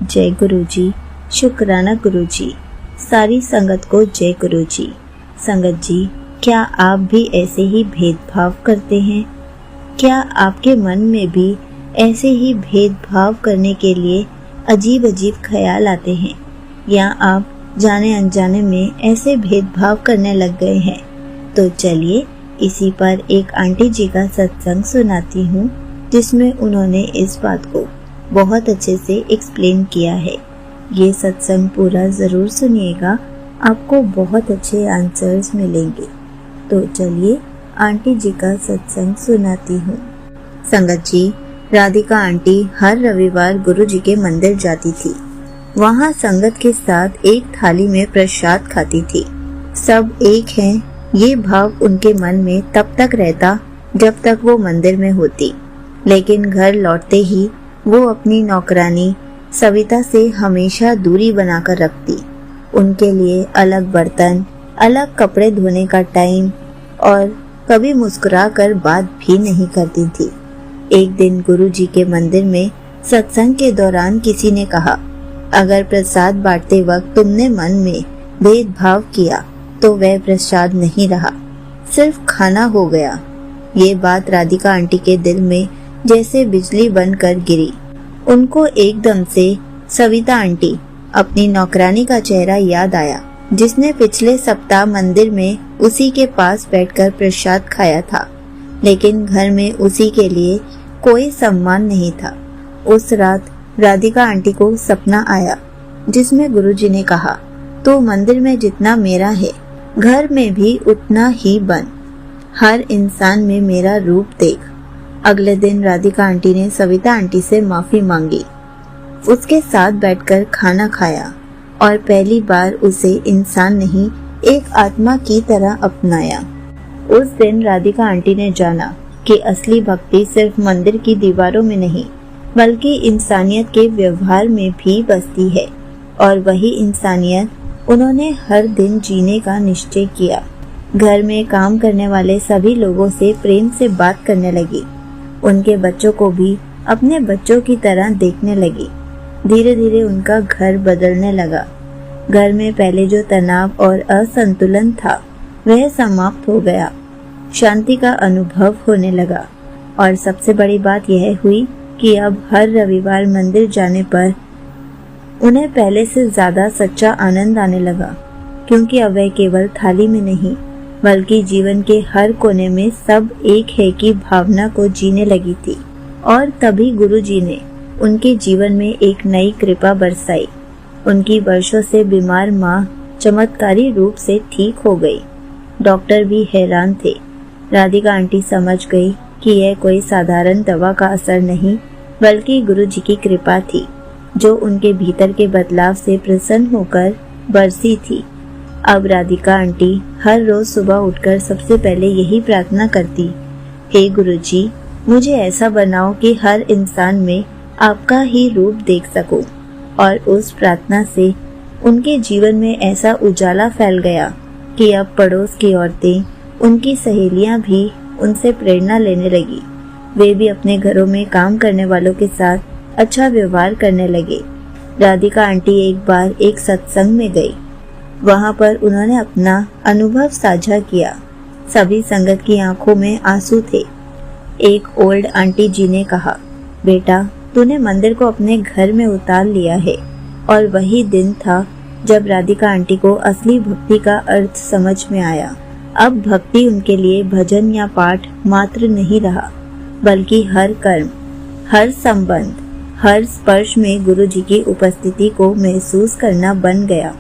जय गुरुजी, शुक्राना गुरुजी। सारी संगत को जय गुरुजी। संगत जी, क्या आप भी ऐसे ही भेदभाव करते हैं? क्या आपके मन में भी ऐसे ही भेदभाव करने के लिए अजीब अजीब ख्याल आते हैं, या आप जाने अनजाने में ऐसे भेदभाव करने लग गए हैं? तो चलिए इसी पर एक आंटी जी का सत्संग सुनाती हूँ, जिसमें उन्होंने इस बात को बहुत अच्छे से एक्सप्लेन किया है। ये सत्संग पूरा जरूर सुनिएगा, आपको बहुत अच्छे आंसर्स मिलेंगे। तो चलिए आंटी जी का सत्संग सुनाती हूँ। संगत जी, राधिका आंटी हर रविवार गुरु जी के मंदिर जाती थी। वहाँ संगत के साथ एक थाली में प्रसाद खाती थी। सब एक हैं, ये भाव उनके मन में तब तक रहता जब तक वो मंदिर में होती, लेकिन घर लौटते ही वो अपनी नौकरानी सविता से हमेशा दूरी बनाकर रखती। उनके लिए अलग बर्तन, अलग कपड़े धोने का टाइम और कभी मुस्कुरा कर बात भी नहीं करती थी। एक दिन गुरु जी के मंदिर में सत्संग के दौरान किसी ने कहा, अगर प्रसाद बांटते वक्त तुमने मन में भेदभाव किया तो वह प्रसाद नहीं रहा, सिर्फ खाना हो गया। ये बात राधिका आंटी के दिल में जैसे बिजली बनकर गिरी। उनको एकदम से सविता आंटी, अपनी नौकरानी का चेहरा याद आया, जिसने पिछले सप्ताह मंदिर में उसी के पास बैठकर प्रसाद खाया था, लेकिन घर में उसी के लिए कोई सम्मान नहीं था। उस रात राधिका आंटी को सपना आया, जिसमें गुरुजी ने कहा, तो मंदिर में जितना मेरा है, घर में भी उतना ही बन। हर इंसान में मेरा रूप देख। अगले दिन राधिका आंटी ने सविता आंटी से माफी मांगी, उसके साथ बैठकर खाना खाया और पहली बार उसे इंसान नहीं, एक आत्मा की तरह अपनाया। उस दिन राधिका आंटी ने जाना कि असली भक्ति सिर्फ मंदिर की दीवारों में नहीं, बल्कि इंसानियत के व्यवहार में भी बसती है, और वही इंसानियत उन्होंने हर दिन जीने का निश्चय किया। घर में काम करने वाले सभी लोगों से प्रेम से बात करने लगी। उनके बच्चों को भी अपने बच्चों की तरह देखने लगी। धीरे धीरे उनका घर बदलने लगा। घर में पहले जो तनाव और असंतुलन था, वह समाप्त हो गया। शांति का अनुभव होने लगा, और सबसे बड़ी बात यह हुई कि अब हर रविवार मंदिर जाने पर उन्हें पहले से ज्यादा सच्चा आनंद आने लगा, क्योंकि अब वह केवल थाली में नहीं, बल्कि जीवन के हर कोने में सब एक है की भावना को जीने लगी थी। और तभी गुरुजी ने उनके जीवन में एक नई कृपा बरसाई। उनकी वर्षों से बीमार माँ चमत्कारी रूप से ठीक हो गई। डॉक्टर भी हैरान थे। राधिका आंटी समझ गई कि यह कोई साधारण दवा का असर नहीं, बल्कि गुरुजी की कृपा थी, जो उनके भीतर के बदलाव से प्रसन्न होकर बरसी थी। अब राधिका आंटी हर रोज सुबह उठकर सबसे पहले यही प्रार्थना करती, हे गुरुजी, मुझे ऐसा बनाओ कि हर इंसान में आपका ही रूप देख सकूं। और उस प्रार्थना से उनके जीवन में ऐसा उजाला फैल गया कि अब पड़ोस की औरतें, उनकी सहेलियां भी उनसे प्रेरणा लेने लगी। वे भी अपने घरों में काम करने वालों के साथ अच्छा व्यवहार करने लगे। राधिका आंटी एक बार एक सत्संग में गई। वहाँ पर उन्होंने अपना अनुभव साझा किया। सभी संगत की आंखों में आंसू थे। एक ओल्ड आंटी जी ने कहा, बेटा, तूने मंदिर को अपने घर में उतार लिया है। और वही दिन था जब राधिका आंटी को असली भक्ति का अर्थ समझ में आया। अब भक्ति उनके लिए भजन या पाठ मात्र नहीं रहा, बल्कि हर कर्म, हर संबंध, हर स्पर्श में गुरु जी की उपस्थिति को महसूस करना बन गया।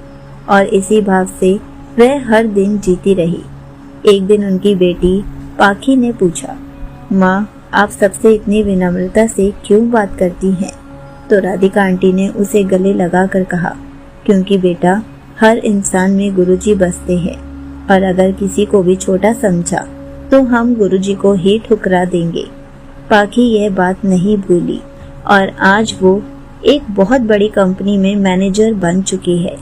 और इसी भाव से वह हर दिन जीती रही। एक दिन उनकी बेटी पाखी ने पूछा, माँ, आप सबसे इतनी विनम्रता से क्यों बात करती हैं? तो राधिका आंटी ने उसे गले लगाकर कहा, क्योंकि बेटा, हर इंसान में गुरुजी बसते हैं, और अगर किसी को भी छोटा समझा तो हम गुरुजी को ही ठुकरा देंगे। पाखी यह बात नहीं भूली, और आज वो एक बहुत बड़ी कंपनी में मैनेजर बन चुकी है।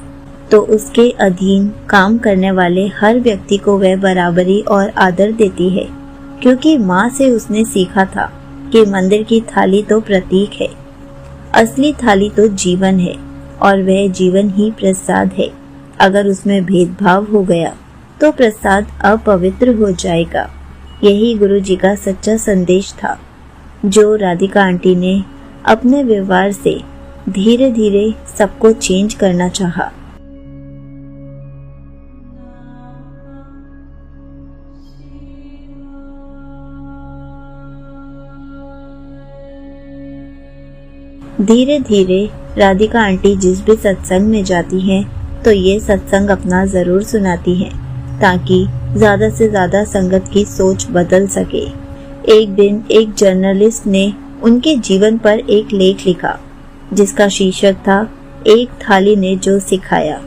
तो उसके अधीन काम करने वाले हर व्यक्ति को वह बराबरी और आदर देती है, क्योंकि माँ से उसने सीखा था कि मंदिर की थाली तो प्रतीक है। असली थाली तो जीवन है और वह जीवन ही प्रसाद है। अगर उसमें भेदभाव हो गया तो प्रसाद अपवित्र हो जाएगा। यही गुरु जी का सच्चा संदेश था, जो राधिका आंटी ने अपने व्यवहार से धीरे धीरे सबको चेंज करना चाहा। धीरे धीरे राधिका आंटी जिस भी सत्संग में जाती हैं तो ये सत्संग अपना जरूर सुनाती हैं, ताकि ज्यादा से ज्यादा संगत की सोच बदल सके। एक दिन एक जर्नलिस्ट ने उनके जीवन पर एक लेख लिखा, जिसका शीर्षक था एक थाली ने जो सिखाया।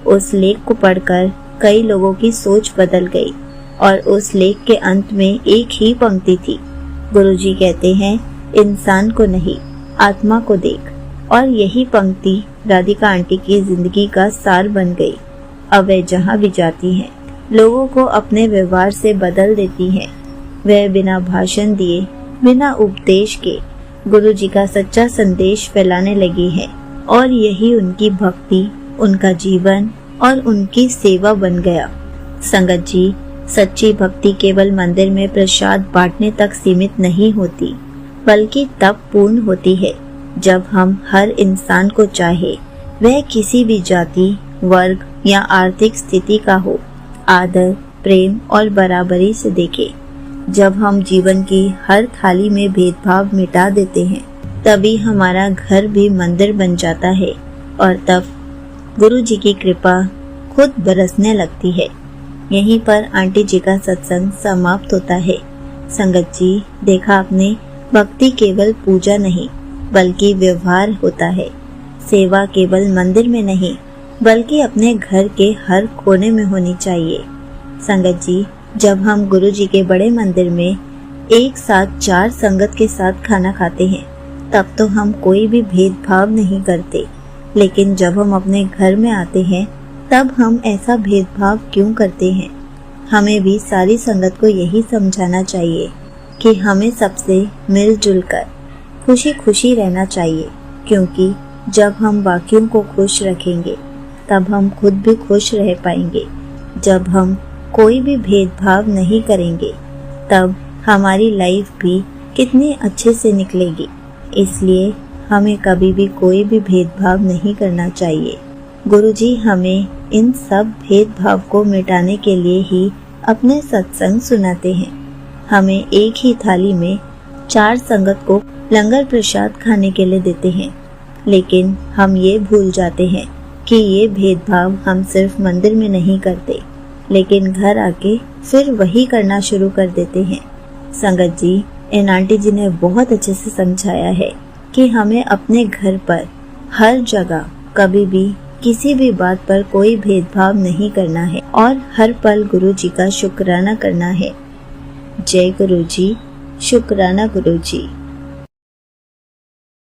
उस लेख को पढ़कर कई लोगों की सोच बदल गई और उस लेख के अंत में एक ही पंक्ति थी, गुरुजी कहते हैं इंसान को नहीं आत्मा को देख। और यही पंक्ति राधिका आंटी की जिंदगी का सार बन गई। अब वह जहाँ भी जाती हैं, लोगों को अपने व्यवहार से बदल देती हैं। वह बिना भाषण दिए, बिना उपदेश के गुरु जी का सच्चा संदेश फैलाने लगी है और यही उनकी भक्ति, उनका जीवन और उनकी सेवा बन गया। संगत जी, सच्ची भक्ति केवल मंदिर में प्रसाद बांटने तक सीमित नहीं होती, बल्कि तब पूर्ण होती है जब हम हर इंसान को चाहे, वह किसी भी जाति, वर्ग या आर्थिक स्थिति का हो, आदर, प्रेम और बराबरी से देखे। जब हम जीवन की हर थाली में भेदभाव मिटा देते हैं, तभी हमारा घर भी मंदिर बन जाता है और तब गुरु जी की कृपा खुद बरसने लगती है। यहीं पर आंटी जी का सत्संग समाप्त होता है। संगत जी, देखा आपने, भक्ति केवल पूजा नहीं बल्कि व्यवहार होता है। सेवा केवल मंदिर में नहीं बल्कि अपने घर के हर कोने में होनी चाहिए। संगत जी, जब हम गुरु जी के बड़े मंदिर में एक साथ 4 संगत के साथ खाना खाते हैं, तब तो हम कोई भी भेदभाव नहीं करते, लेकिन जब हम अपने घर में आते हैं तब हम ऐसा भेदभाव क्यों करते हैं? हमें भी सारी संगत को यही समझाना चाहिए कि हमें सबसे मिलजुल कर खुशी खुशी रहना चाहिए, क्योंकि जब हम बाकियों को खुश रखेंगे तब हम खुद भी खुश रह पाएंगे। जब हम कोई भी भेदभाव नहीं करेंगे तब हमारी लाइफ भी कितनी अच्छे से निकलेगी। इसलिए हमें कभी भी कोई भी भेदभाव नहीं करना चाहिए। गुरुजी हमें इन सब भेदभाव को मिटाने के लिए ही अपने सत्संग सुनाते हैं। हमें एक ही थाली में 4 संगत को लंगर प्रसाद खाने के लिए देते हैं, लेकिन हम ये भूल जाते हैं कि ये भेदभाव हम सिर्फ मंदिर में नहीं करते, लेकिन घर आके फिर वही करना शुरू कर देते हैं। संगत जी, इन आंटी जी ने बहुत अच्छे से समझाया है कि हमें अपने घर पर हर जगह कभी भी किसी भी बात पर कोई भेदभाव नहीं करना है और हर पल गुरु जी का शुक्राना करना है। जय गुरु जी, शुक्राना गुरु जी।